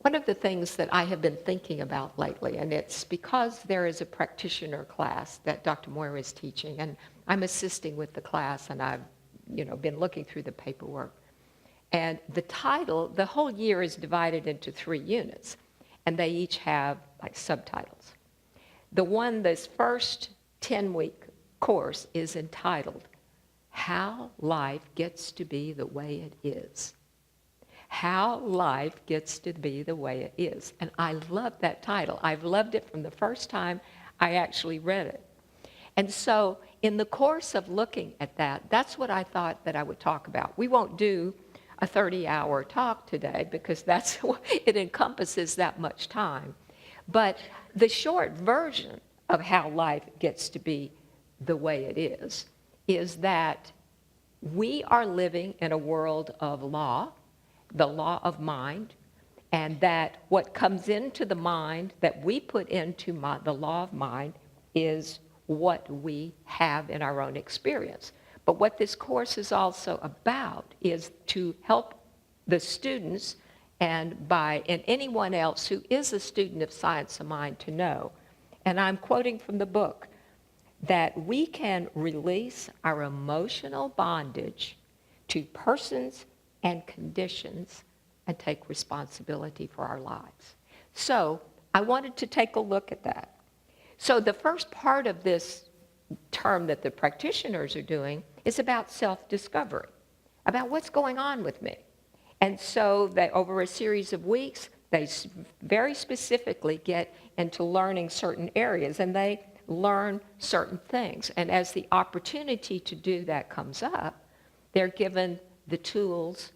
One of the things that I have been thinking about lately, and it's because there is a practitioner class that Dr. Moyer is teaching, and I'm assisting with the class, and I've been looking through the paperwork. And the title, the whole year is divided into 3 units, and they each have like subtitles. This first 10-week course is entitled, How Life Gets to Be the Way It Is. How Life Gets to Be the Way It Is. And I love that title. I've loved it from the first time I actually read it. And so in the course of looking at that, that's what I thought that I would talk about. We won't do a 30-hour talk today because it encompasses that much time. But the short version of how life gets to be the way it is that we are living in a world of law, the law of mind, and that what comes into the mind that we put into the law of mind is what we have in our own experience. But what this course is also about is to help the students and anyone else who is a student of science of mind to know, and I'm quoting from the book, that we can release our emotional bondage to persons and conditions and take responsibility for our lives. So I wanted to take a look at that. So the first part of this term that the practitioners are doing is about self-discovery, about what's going on with me. And so over a series of weeks, they very specifically get into learning certain areas, and they learn certain things. And as the opportunity to do that comes up, they're given the tools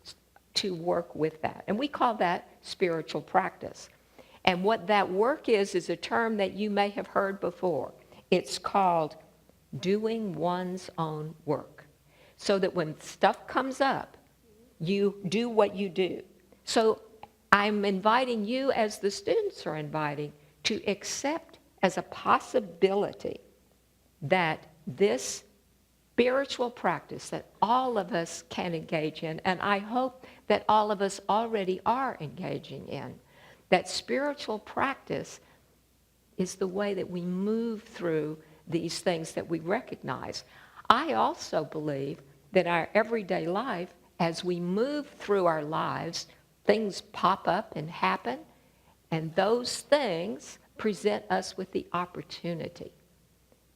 to work with that. And we call that spiritual practice. And what that work is a term that you may have heard before. It's called doing one's own work. So that when stuff comes up, you do what you do. So I'm inviting you, as the students are inviting, to accept as a possibility that this spiritual practice that all of us can engage in, and I hope that all of us already are engaging in, that spiritual practice is the way that we move through these things that we recognize. I also believe that our everyday life, as we move through our lives, things pop up and happen, and those things present us with the opportunity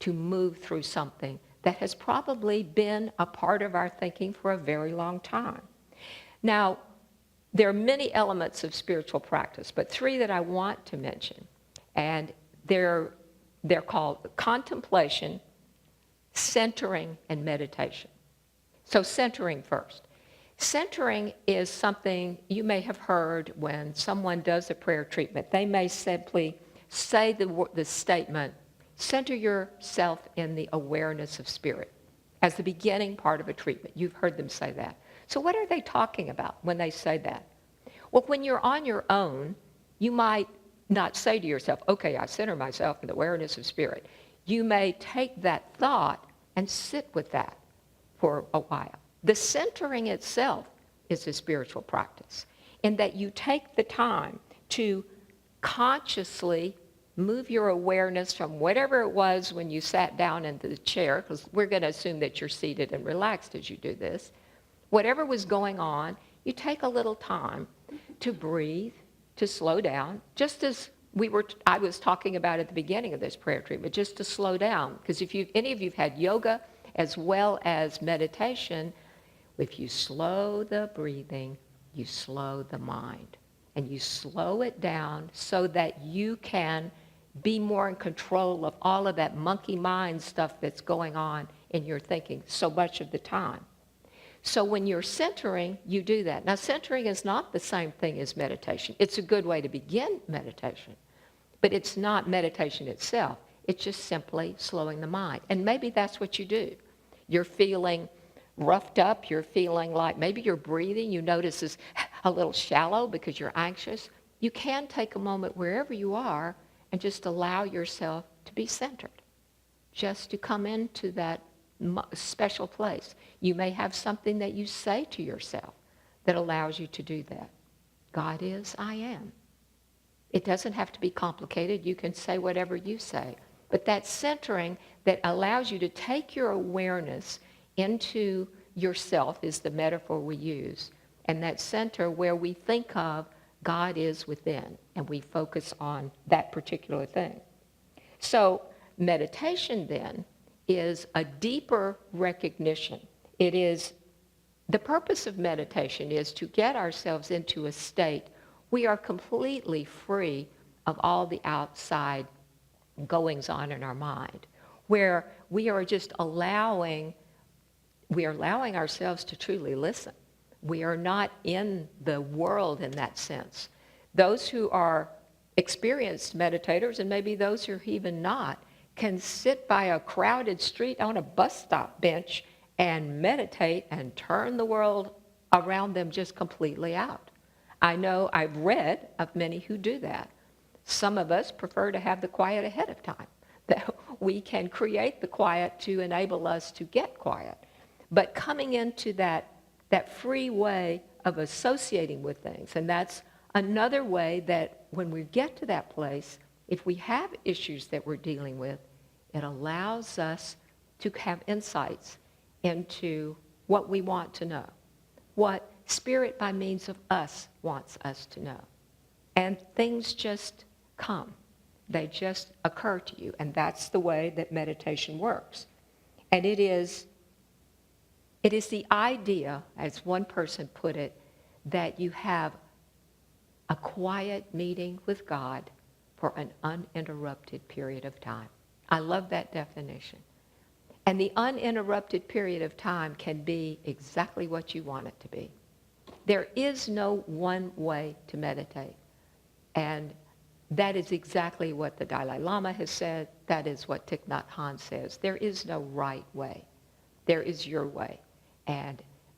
to move through something that has probably been a part of our thinking for a very long time. Now, there are many elements of spiritual practice, but 3 that I want to mention, and they're called contemplation, centering, and meditation. So centering first. Centering is something you may have heard when someone does a prayer treatment. They may simply say the statement, center yourself in the awareness of spirit, as the beginning part of a treatment. You've heard them say that. So what are they talking about when they say that? Well, when you're on your own, you might not say to yourself, okay, I center myself in the awareness of spirit. You may take that thought and sit with that for a while. The centering itself is a spiritual practice in that you take the time to consciously move your awareness from whatever it was when you sat down into the chair, because we're going to assume that you're seated and relaxed as you do this. Whatever was going on, you take a little time to breathe, to slow down, just as I was talking about at the beginning of this prayer treatment, just to slow down. Because if any of you have had yoga as well as meditation, if you slow the breathing, you slow the mind. And you slow it down so that you can be more in control of all of that monkey mind stuff that's going on in your thinking so much of the time. So when you're centering, you do that. Now, centering is not the same thing as meditation. It's a good way to begin meditation, but it's not meditation itself. It's just simply slowing the mind. And maybe that's what you do. You're feeling roughed up. You're feeling like maybe your breathing, you notice, is a little shallow because you're anxious. You can take a moment wherever you are and just allow yourself to be centered, just to come into that special place. You may have something that you say to yourself that allows you to do that. God is, I am. It doesn't have to be complicated. You can say whatever you say. But that centering that allows you to take your awareness into yourself is the metaphor we use. And that center where we think of God is within, and we focus on that particular thing. So meditation then is a deeper recognition. It is, the purpose of meditation is to get ourselves into a state we are completely free of all the outside goings on in our mind, where we are just allowing ourselves to truly listen. We are not in the world in that sense. Those who are experienced meditators, and maybe those who are even not, can sit by a crowded street on a bus stop bench and meditate and turn the world around them just completely out. I know I've read of many who do that. Some of us prefer to have the quiet ahead of time, that we can create the quiet to enable us to get quiet. But coming into that free way of associating with things, and that's another way that when we get to that place, if we have issues that we're dealing with, it allows us to have insights into what we want to know, what Spirit by means of us wants us to know. And things just come. They just occur to you. And that's the way that meditation works. And it is the idea, as one person put it, that you have a quiet meeting with God for an uninterrupted period of time. I love that definition. And the uninterrupted period of time can be exactly what you want it to be. There is no one way to meditate. And that is exactly what the Dalai Lama has said. That is what Thich Nhat Hanh says. There is no right way. There is your way.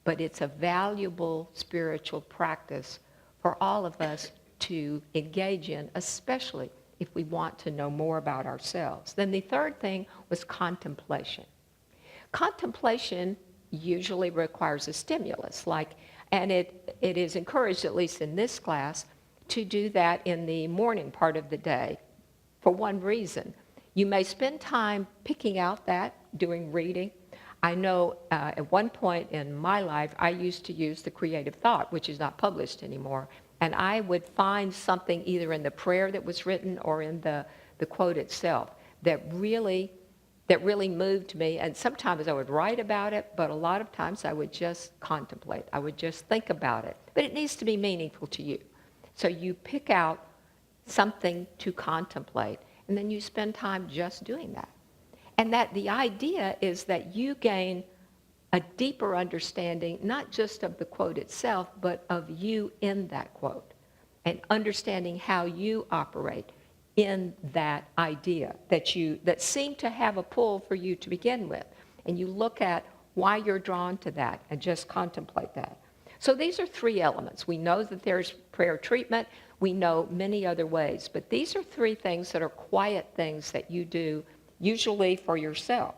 But it's a valuable spiritual practice for all of us to engage in, especially if we want to know more about ourselves. Then the third thing was contemplation. Contemplation usually requires a stimulus, and it is encouraged, at least in this class, to do that in the morning part of the day for one reason. You may spend time picking out that, doing reading. I know at one point in my life, I used to use the creative thought, which is not published anymore, and I would find something either in the prayer that was written or in the quote itself that really moved me. And sometimes I would write about it, but a lot of times I would just contemplate. I would just think about it. But it needs to be meaningful to you. So you pick out something to contemplate, and then you spend time just doing that. And that the idea is that you gain a deeper understanding, not just of the quote itself, but of you in that quote, and understanding how you operate in that idea that seemed to have a pull for you to begin with. And you look at why you're drawn to that and just contemplate that. So these are three elements. We know that there's prayer treatment. We know many other ways. But these are three things that are quiet things that you do, usually for yourself.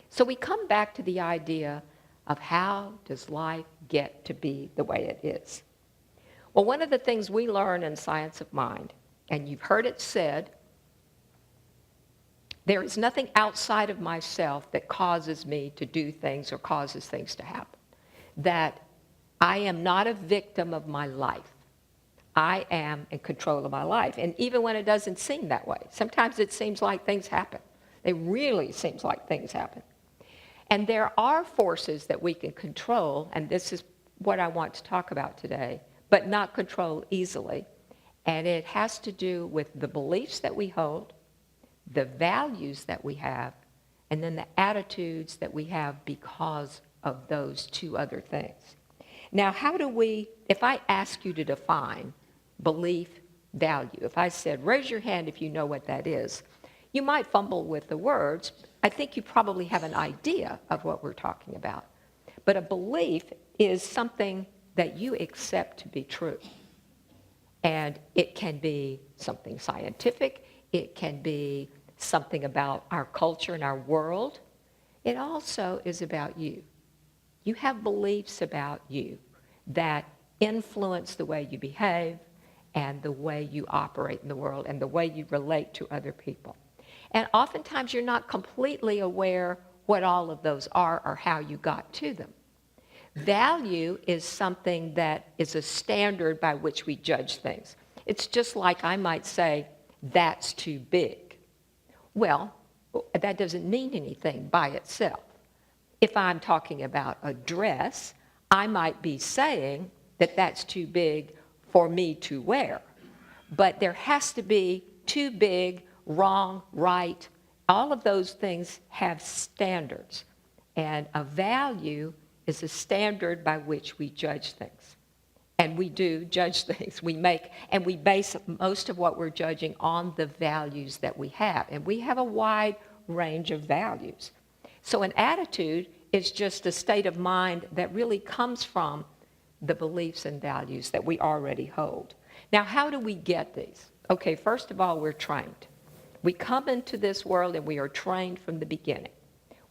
So we come back to the idea of how does life get to be the way it is? Well, one of the things we learn in Science of Mind, and you've heard it said, there is nothing outside of myself that causes me to do things or causes things to happen. That I am not a victim of my life. I am in control of my life. And even when it doesn't seem that way, sometimes it seems like things happen. It really seems like things happen. And there are forces that we can control, and this is what I want to talk about today, but not control easily. And it has to do with the beliefs that we hold, the values that we have, and then the attitudes that we have because of those two other things. Now, how do we, if I ask you to define belief, value, if I said, raise your hand if you know what that is, you might fumble with the words. I think you probably have an idea of what we're talking about. But a belief is something that you accept to be true. And it can be something scientific. It can be something about our culture and our world. It also is about you. You have beliefs about you that influence the way you behave and the way you operate in the world and the way you relate to other people. And oftentimes you're not completely aware what all of those are or how you got to them. Value is something that is a standard by which we judge things. It's just like I might say, that's too big. Well, that doesn't mean anything by itself. If I'm talking about a dress, I might be saying that that's too big for me to wear. But there has to be too big, wrong, right. All of those things have standards. And a value is a standard by which we judge things. And we do judge things. We base most of what we're judging on the values that we have. And we have a wide range of values. So an attitude is just a state of mind that really comes from the beliefs and values that we already hold. Now, how do we get these? Okay, first of all, we're trained. We come into this world and we are trained from the beginning.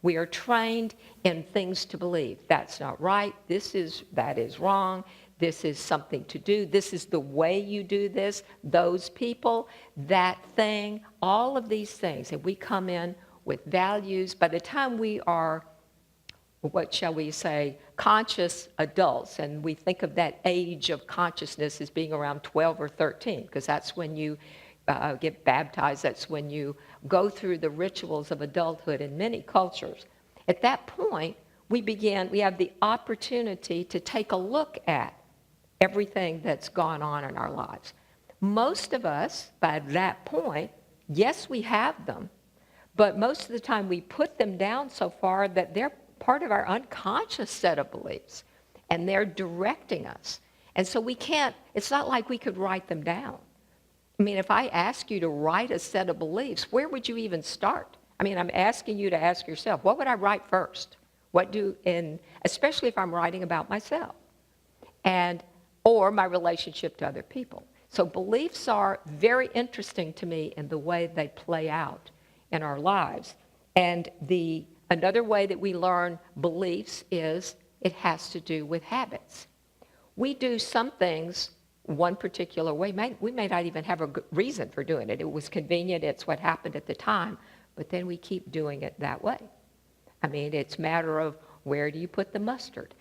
We are trained in things to believe. That's not right. That is wrong. This is something to do. This is the way you do this. Those people, that thing, all of these things. And we come in with values. By the time we are, what shall we say, conscious adults, and we think of that age of consciousness as being around 12 or 13, because that's when you get baptized. That's when you go through the rituals of adulthood in many cultures. At that point, we have the opportunity to take a look at everything that's gone on in our lives. Most of us, by that point, yes, we have them, but most of the time we put them down so far that they're part of our unconscious set of beliefs, and they're directing us. And so it's not like we could write them down. I mean, if I ask you to write a set of beliefs, where would you even start? I mean, I'm asking you to ask yourself, what would I write first? Especially if I'm writing about myself, or my relationship to other people. So beliefs are very interesting to me in the way they play out in our lives. And another way that we learn beliefs is it has to do with habits. We do some things one particular way. We may not even have a good reason for doing it. It was convenient. It's what happened at the time. But then we keep doing it that way. I mean, it's a matter of where do you put the mustard?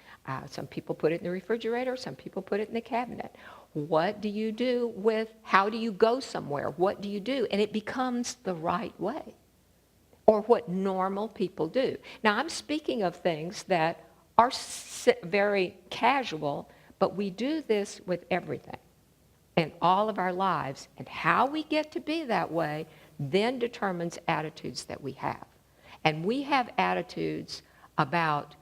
Some people put it in the refrigerator. Some people put it in the cabinet. What do you do how do you go somewhere? What do you do? And it becomes the right way, or what normal people do. Now, I'm speaking of things that are very casual, but we do this with everything in all of our lives. And how we get to be that way then determines attitudes that we have. And we have attitudes about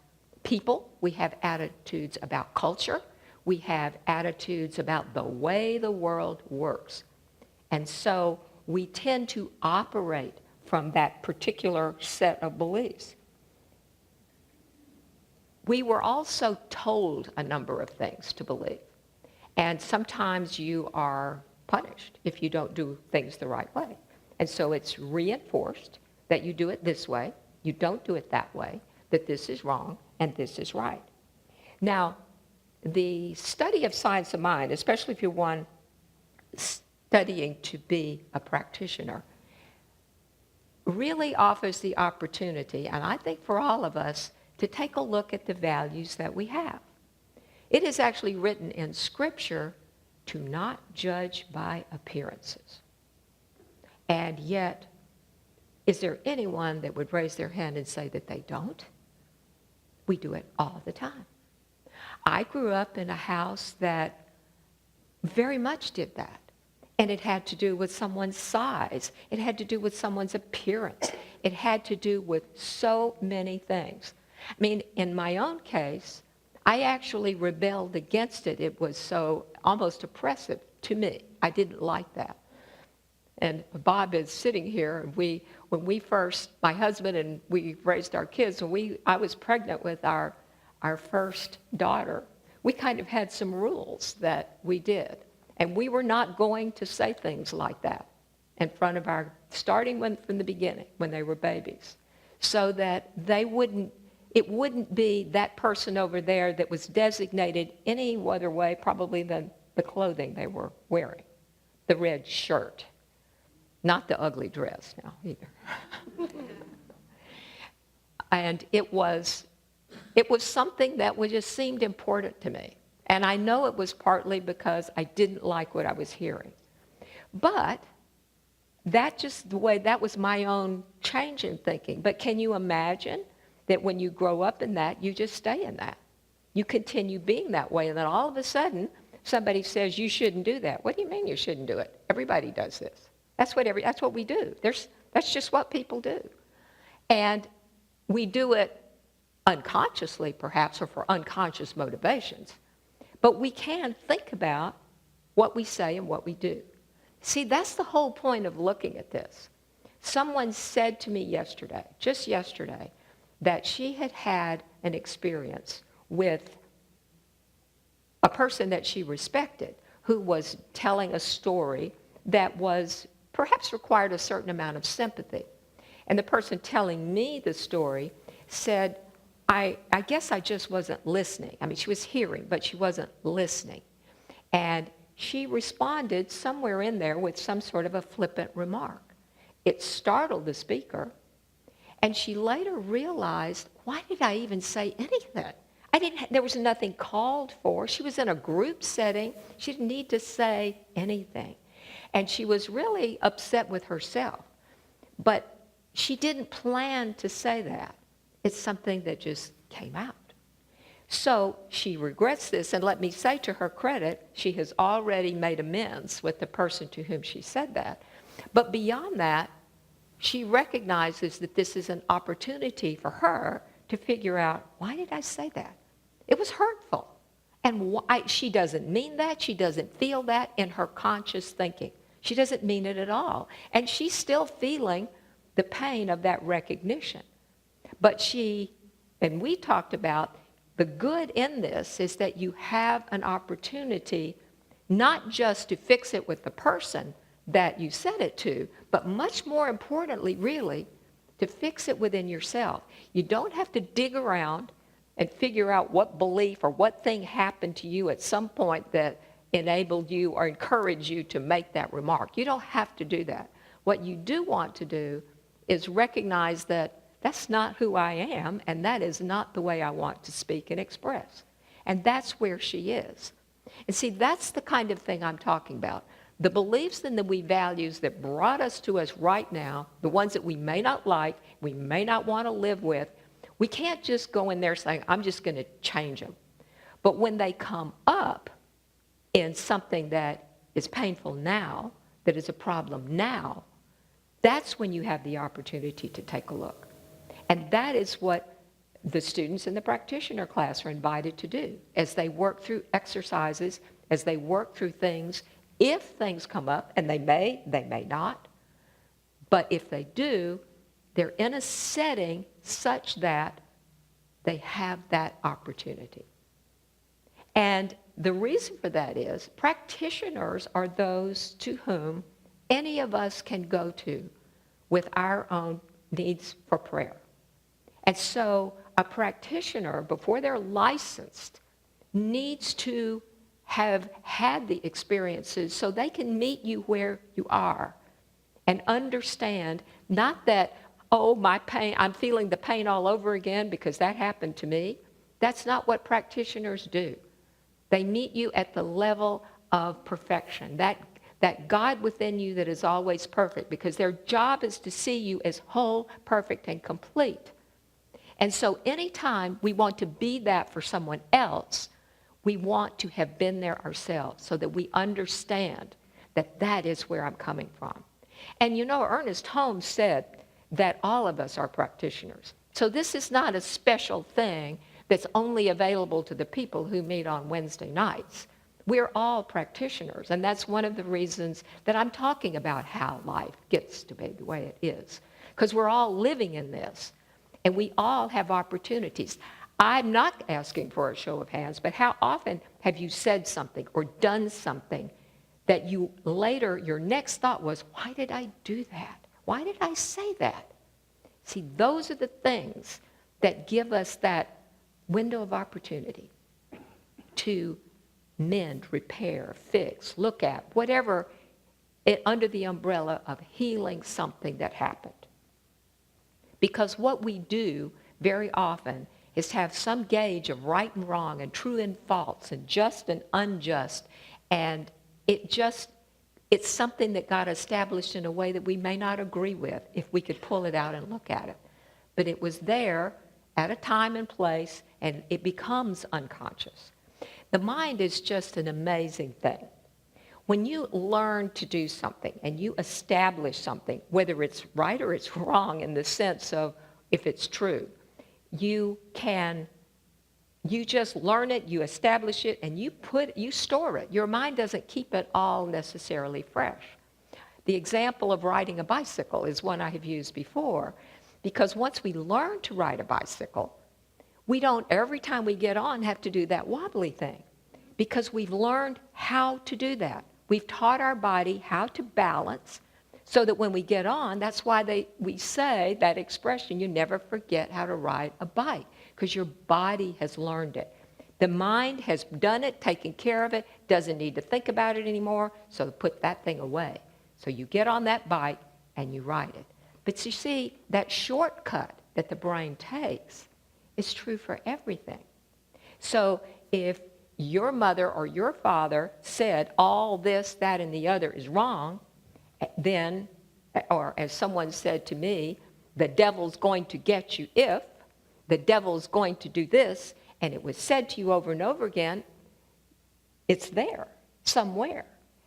people. We have attitudes about culture. We have attitudes about the way the world works. And so we tend to operate from that particular set of beliefs. We were also told a number of things to believe. And sometimes you are punished if you don't do things the right way. And so it's reinforced that you do it this way, you don't do it that way, that this is wrong and this is right. Now, the study of science of mind, especially if you're one studying to be a practitioner, really offers the opportunity, and I think for all of us, to take a look at the values that we have. It is actually written in Scripture to not judge by appearances. And yet, is there anyone that would raise their hand and say that they don't? We do it all the time. I grew up in a house that very much did that. And it had to do with someone's size. It had to do with someone's appearance. It had to do with so many things. I mean, in my own case, I actually rebelled against it. It was so almost oppressive to me. I didn't like that. And Bob is sitting here, and when we first, my husband and we raised our kids, I was pregnant with our first daughter, we kind of had some rules that we did. And we were not going to say things like that in front of starting from the beginning, when they were babies, so that it wouldn't be that person over there that was designated any other way probably than the clothing they were wearing. the red shirt. Not the ugly dress now either. And it was something that just seemed important to me. And I know it was partly because I didn't like what I was hearing. But that was my own change in thinking. But can you imagine that when you grow up in that, you just stay in that? You continue being that way, and then all of a sudden, somebody says you shouldn't do that. What do you mean you shouldn't do it? Everybody does this. That's what we do. That's just what people do. And we do it unconsciously, perhaps, or for unconscious motivations. But we can think about what we say and what we do. See, that's the whole point of looking at this. Someone said to me yesterday, just yesterday, that she had had an experience with a person that she respected who was telling a story that was perhaps required a certain amount of sympathy. And the person telling me the story said, I guess I just wasn't listening. I mean, she was hearing, but she wasn't listening. And she responded somewhere in there with some sort of a flippant remark. It startled the speaker, and she later realized, why did I even say anything? There was nothing called for. She was in a group setting. She didn't need to say anything. And she was really upset with herself. But she didn't plan to say that. It's something that just came out. So she regrets this, and let me say to her credit, she has already made amends with the person to whom she said that. But beyond that, she recognizes that this is an opportunity for her to figure out, why did I say that? It was hurtful. And she doesn't mean that. She doesn't feel that in her conscious thinking. She doesn't mean it at all. And she's still feeling the pain of that recognition. But and we talked about the good in this is that you have an opportunity not just to fix it with the person that you said it to, but much more importantly, really, to fix it within yourself. You don't have to dig around and figure out what belief or what thing happened to you at some point that enabled you or encouraged you to make that remark. You don't have to do that. What you do want to do is recognize that that's not who I am, and that is not the way I want to speak and express. And that's where she is. And see, that's the kind of thing I'm talking about. The beliefs and the values that brought us to us right now, the ones that we may not like, we may not want to live with, we can't just go in there saying, I'm just going to change them. But when they come up in something that is painful now, that is a problem now, that's when you have the opportunity to take a look. And that is what the students in the practitioner class are invited to do as they work through exercises, as they work through things. If things come up, and they may not, but if they do, they're in a setting such that they have that opportunity. And the reason for that is practitioners are those to whom any of us can go to with our own needs for prayer. And so a practitioner, before they're licensed, needs to have had the experiences so they can meet you where you are and understand not that, oh, my pain, I'm feeling the pain all over again because that happened to me. That's not what practitioners do. They meet you at the level of perfection, that God within you that is always perfect, because their job is to see you as whole, perfect, and complete. And so anytime we want to be that for someone else, we want to have been there ourselves so that we understand that that is where I'm coming from. And you know, Ernest Holmes said that all of us are practitioners. So this is not a special thing that's only available to the people who meet on Wednesday nights. We're all practitioners, and that's one of the reasons that I'm talking about how life gets to be the way it is, because we're all living in this, and we all have opportunities. I'm not asking for a show of hands, but how often have you said something or done something that you later, your next thought was, why did I do that? Why did I say that? See, those are the things that give us that window of opportunity to mend, repair, fix, look at, whatever under the umbrella of healing something that happened. Because what we do very often is to have some gauge of right and wrong and true and false and just and unjust, and it's something that got established in a way that we may not agree with if we could pull it out and look at it. But it was there at a time and place, and it becomes unconscious. The mind is just an amazing thing. When you learn to do something and you establish something, whether it's right or it's wrong in the sense of if it's true, you just learn it, you establish it, and you store it. Your mind doesn't keep it all necessarily fresh. The example of riding a bicycle is one I have used before, because once we learn to ride a bicycle, we don't, every time we get on, have to do that wobbly thing, because we've learned how to do that. We've taught our body how to balance so that when we get on, that's why we say that expression, you never forget how to ride a bike, because your body has learned it. The mind has done it, taken care of it, doesn't need to think about it anymore, so put that thing away. So you get on that bike and you ride it. But you see, that shortcut that the brain takes is true for everything. So if your mother or your father said all this, that, and the other is wrong, then, or as someone said to me, the devil's going to get you if, the devil's going to do this, and it was said to you over and over again, it's there somewhere.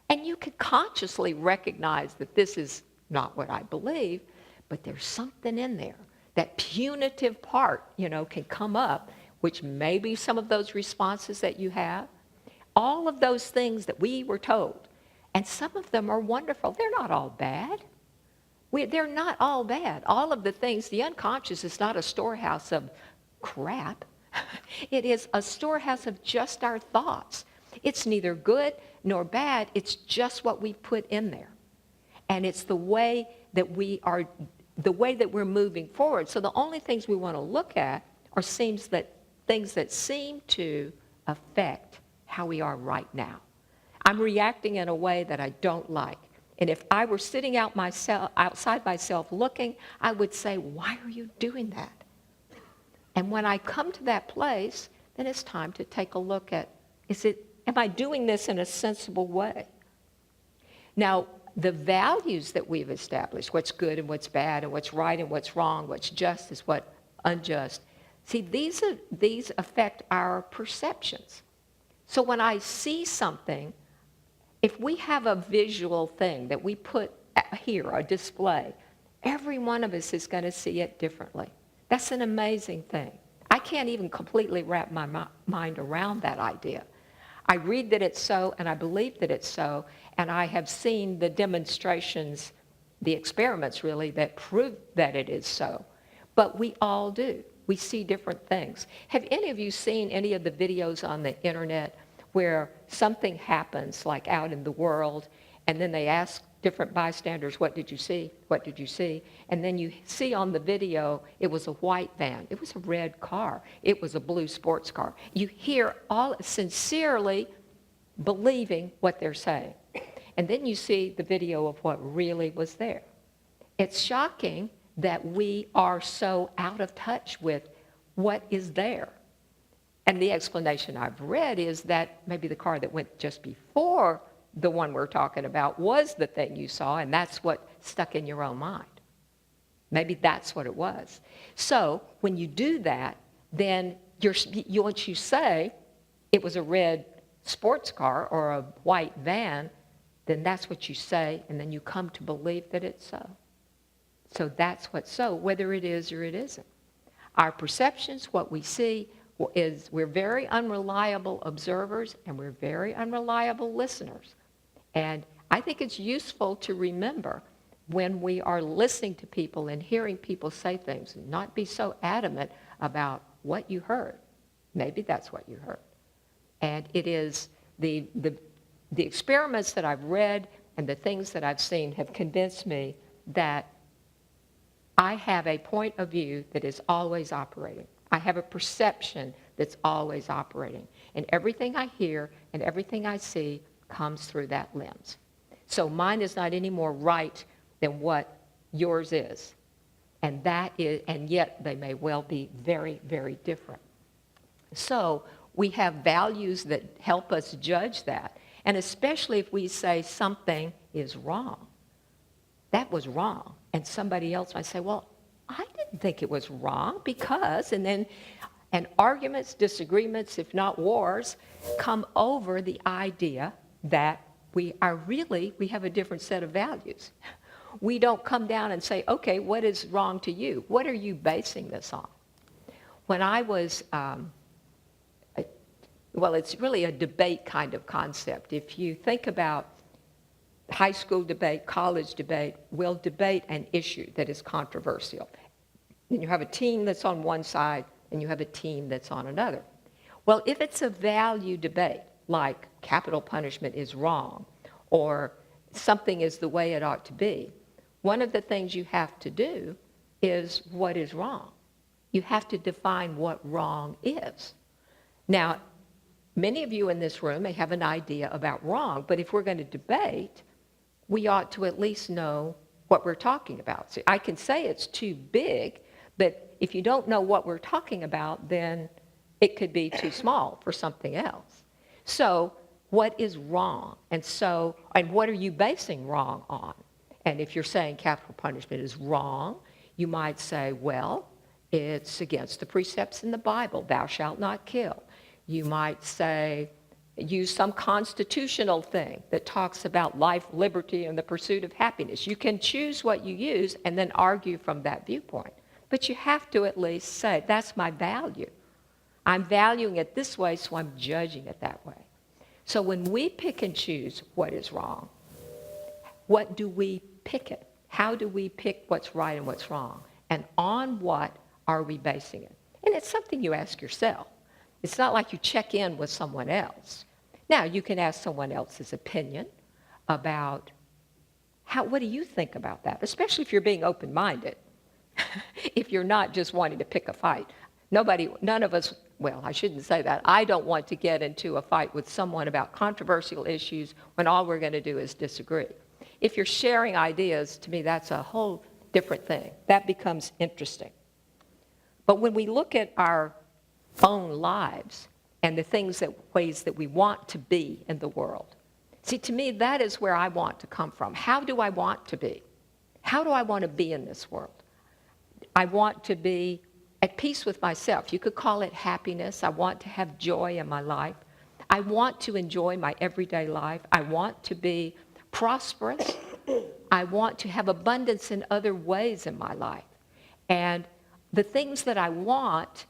And you could consciously recognize that this is not what I believe, but there's something in there. That punitive part, can come up, which may be some of those responses that you have. All of those things that we were told. And some of them are wonderful. They're not all bad. They're not all bad. All of the things, the unconscious is not a storehouse of crap. It is a storehouse of just our thoughts. It's neither good nor bad. It's just what we put in there. And it's the way that we're moving forward. So the only things we want to look at are things that seem to affect how we are right now. I'm reacting in a way that I don't like. And if I were sitting outside myself looking, I would say, why are you doing that? And when I come to that place, then it's time to take a look at, am I doing this in a sensible way? Now, the values that we've established, what's good and what's bad and what's right and what's wrong, what's just is what unjust. See, these affect our perceptions. So when I see something, if we have a visual thing that we put here, a display, every one of us is going to see it differently. That's an amazing thing. I can't even completely wrap my mind around that idea. I read that it's so, and I believe that it's so, and I have seen the demonstrations, the experiments really, that prove that it is so. But we all do. We see different things. Have any of you seen any of the videos on the internet where something happens, like out in the world, and then they ask different bystanders, what did you see? What did you see? And then you see on the video, it was a white van. It was a red car. It was a blue sports car. You hear all sincerely believing what they're saying. And then you see the video of what really was there. It's shocking that we are so out of touch with what is there. And the explanation I've read is that maybe the car that went just before the one we're talking about was the thing you saw, and that's what stuck in your own mind. Maybe that's what it was. So when you do that, then once you say it was a red sports car or a white van, then that's what you say, and then you come to believe that it's so. So that's what's so, whether it is or it isn't. Our perceptions, what we see, is we're very unreliable observers and we're very unreliable listeners. And I think it's useful to remember when we are listening to people and hearing people say things, and not be so adamant about what you heard. Maybe that's what you heard. And it is the experiments that I've read and the things that I've seen have convinced me that I have a point of view that is always operating. I have a perception that's always operating. And everything I hear and everything I see comes through that lens. So mine is not any more right than what yours is. And yet they may well be very, very different. So we have values that help us judge that. And especially if we say something is wrong. That was wrong. And somebody else might say, well, I didn't think it was wrong because, and arguments, disagreements, if not wars, come over the idea that we have a different set of values. We don't come down and say, okay, what is wrong to you? What are you basing this on? When I was, it's really a debate kind of concept. If you think about high school debate, college debate, we'll debate an issue that is controversial. And you have a team that's on one side and you have a team that's on another. Well, if it's a value debate, like capital punishment is wrong or something is the way it ought to be, one of the things you have to do is what is wrong. You have to define what wrong is. Now, many of you in this room may have an idea about wrong, but if we're going to debate, we ought to at least know what we're talking about. So I can say it's too big, but if you don't know what we're talking about, then it could be too small for something else. So what is wrong? And what are you basing wrong on? And if you're saying capital punishment is wrong, you might say, well, it's against the precepts in the Bible, thou shalt not kill. You might say, use some constitutional thing that talks about life, liberty, and the pursuit of happiness. You can choose what you use and then argue from that viewpoint. But you have to at least say, that's my value. I'm valuing it this way, so I'm judging it that way. So when we pick and choose what is wrong, what do we pick it? How do we pick what's right and what's wrong? And on what are we basing it? And it's something you ask yourself. It's not like you check in with someone else. Now, you can ask someone else's opinion about what do you think about that, especially if you're being open-minded. If you're not just wanting to pick a fight. None of us, well, I shouldn't say that. I don't want to get into a fight with someone about controversial issues when all we're going to do is disagree. If you're sharing ideas, to me, that's a whole different thing. That becomes interesting. But when we look at our own lives and the ways that we want to be in the world, see, to me, that is where I want to come from. How do I want to be? How do I want to be in this world? I want to be at peace with myself. You could call it happiness. I want to have joy in my life. I want to enjoy my everyday life. I want to be prosperous. I want to have abundance in other ways in my life. And the things that I want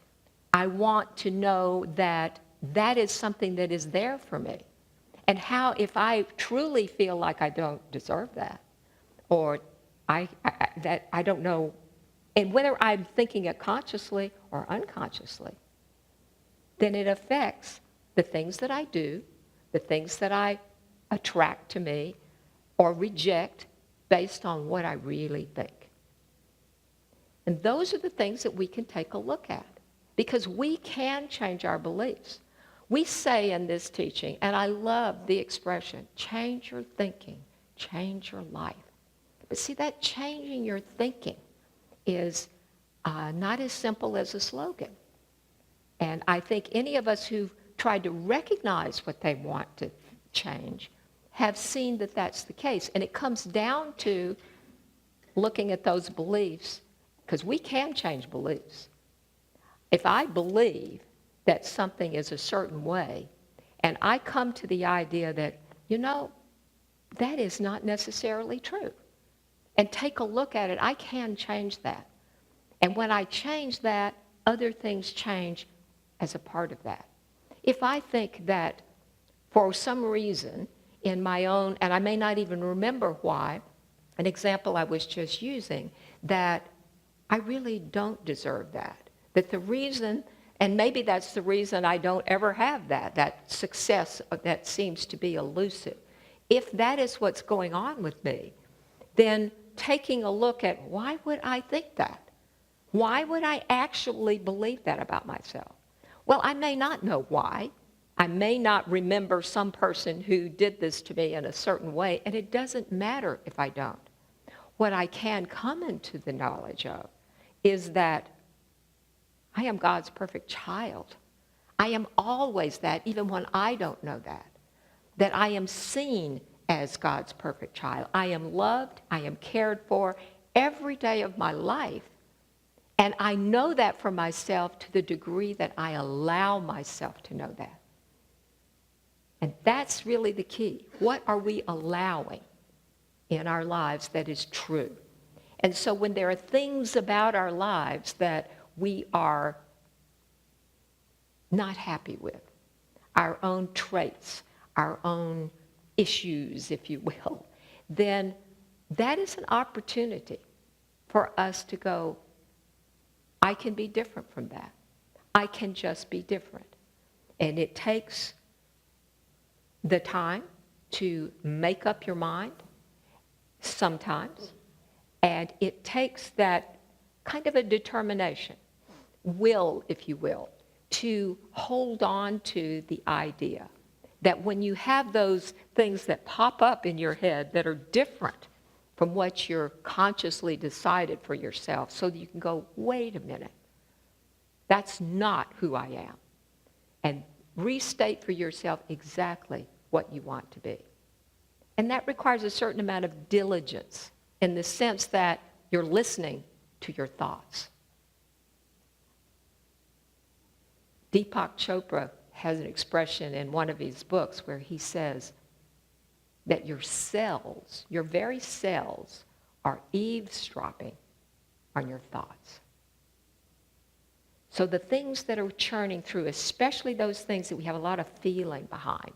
to know that that is something that is there for me. And how, if I truly feel like I don't deserve that, or that I don't know, and whether I'm thinking it consciously or unconsciously, then it affects the things that I do, the things that I attract to me or reject based on what I really think. And those are the things that we can take a look at because we can change our beliefs. We say in this teaching, and I love the expression, change your thinking, change your life. But see, that changing your thinking is not as simple as a slogan. And I think any of us who've tried to recognize what they want to change have seen that that's the case. And it comes down to looking at those beliefs, because we can change beliefs. If I believe that something is a certain way, and I come to the idea that, that is not necessarily true, and take a look at it, I can change that. And when I change that, other things change as a part of that. If I think that for some reason in my own, and I may not even remember why, an example I was just using, that I really don't deserve that. That the reason, and maybe that's the reason I don't ever have that success that seems to be elusive. If that is what's going on with me, then taking a look at why would I think that? Why would I actually believe that about myself? Well, I may not know why, I may not remember some person who did this to me in a certain way, and it doesn't matter if I don't. What I can come into the knowledge of is that I am God's perfect child. I am always that, even when I don't know that. That I am seen as God's perfect child. I am loved, I am cared for every day of my life. And I know that for myself to the degree that I allow myself to know that. And that's really the key. What are we allowing in our lives that is true? And so when there are things about our lives that we are not happy with, our own traits, our own issues, if you will, then that is an opportunity for us to go, I can be different from that. I can just be different. And it takes the time to make up your mind sometimes, and it takes that kind of a determination, will, if you will, to hold on to the idea that when you have those things that pop up in your head that are different from what you're consciously decided for yourself, so that you can go, wait a minute, that's not who I am. And restate for yourself exactly what you want to be. And that requires a certain amount of diligence in the sense that you're listening to your thoughts. Deepak Chopra has an expression in one of his books where he says that your cells, your very cells, are eavesdropping on your thoughts. So the things that are churning through, especially those things that we have a lot of feeling behind,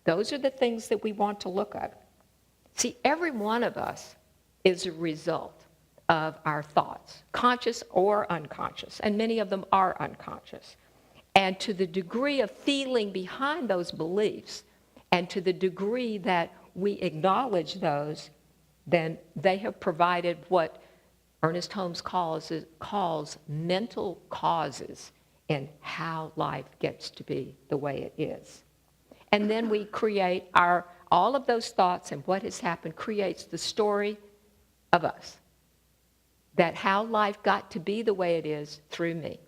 those are the things that we want to look at. See, every one of us is a result of our thoughts, conscious or unconscious, and many of them are unconscious. And to the degree of feeling behind those beliefs, and to the degree that we acknowledge those, then they have provided what Ernest Holmes calls mental causes in how life gets to be the way it is. And then we create all of those thoughts, and what has happened creates the story of us. That how life got to be the way it is through me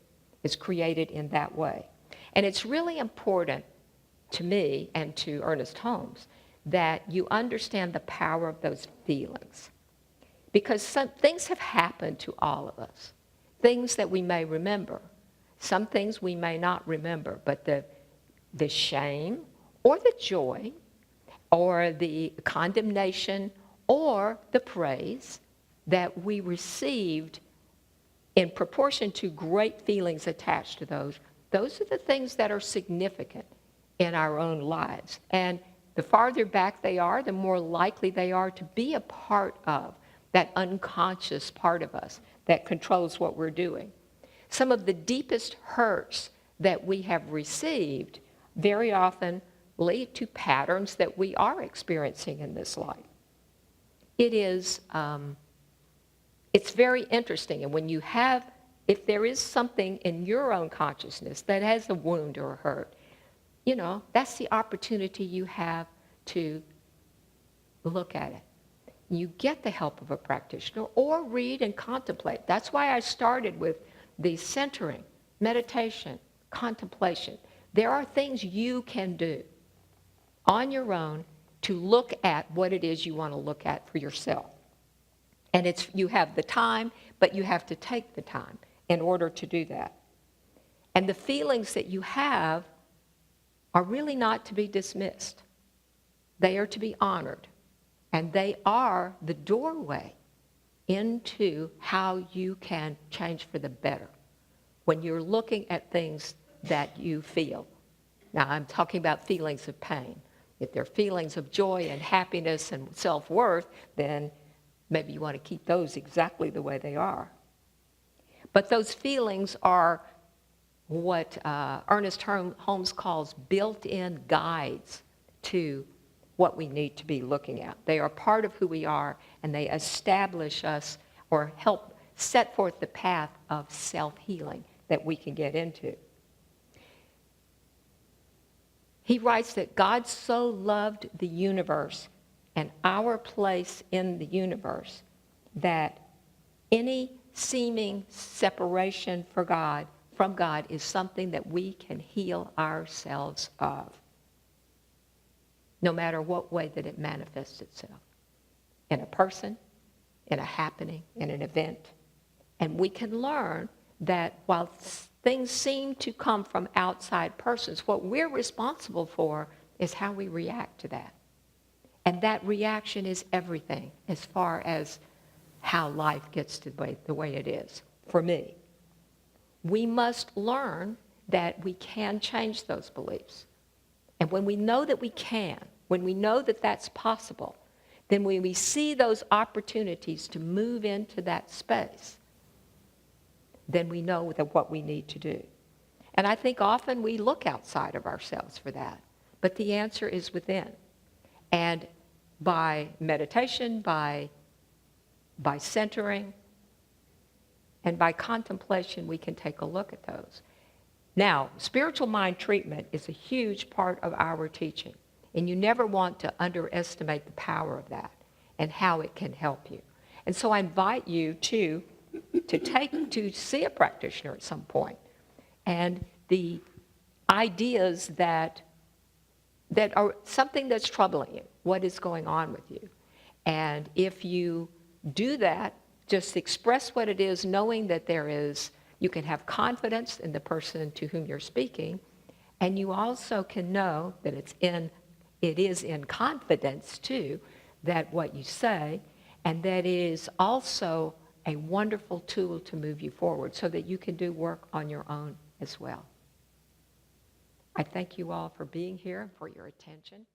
is created in that way. And it's really important to me and to Ernest Holmes that you understand the power of those feelings. Because some things have happened to all of us, things that we may remember. Some things we may not remember, but the shame or the joy or the condemnation or the praise that we received in proportion to great feelings attached to those are the things that are significant in our own lives. And the farther back they are, the more likely they are to be a part of that unconscious part of us that controls what we're doing. Some of the deepest hurts that we have received very often lead to patterns that we are experiencing in this life. It's very interesting. And when you have, if there is something in your own consciousness that has a wound or a hurt, that's the opportunity you have to look at it. You get the help of a practitioner or read and contemplate. That's why I started with the centering, meditation, contemplation. There are things you can do on your own to look at what it is you want to look at for yourself. And you have the time, but you have to take the time in order to do that. And the feelings that you have are really not to be dismissed. They are to be honored. And they are the doorway into how you can change for the better when you're looking at things that you feel. Now, I'm talking about feelings of pain. If they're feelings of joy and happiness and self-worth, then maybe you want to keep those exactly the way they are. But those feelings are what Ernest Holmes calls built-in guides to what we need to be looking at. They are part of who we are, and they establish us or help set forth the path of self-healing that we can get into. He writes that God so loved the universe and our place in the universe that any seeming separation from God is something that we can heal ourselves of, no matter what way that it manifests itself, in a person, in a happening, in an event. And we can learn that while things seem to come from outside persons, what we're responsible for is how we react to that. And that reaction is everything as far as how life gets to the way it is, for me. We must learn that we can change those beliefs. And when we know that we can, when we know that that's possible, then when we see those opportunities to move into that space, then we know that what we need to do. And I think often we look outside of ourselves for that, but the answer is within. And by meditation, by centering, and by contemplation, we can take a look at those. Now, spiritual mind treatment is a huge part of our teaching, and you never want to underestimate the power of that and how it can help you. And so I invite you to see a practitioner at some point, and the ideas that are something that's troubling you, what is going on with you. And if you do that, just express what it is, knowing that you can have confidence in the person to whom you're speaking, and you also can know that it is in confidence too, that what you say, and that it is also a wonderful tool to move you forward so that you can do work on your own as well. I thank you all for being here and for your attention.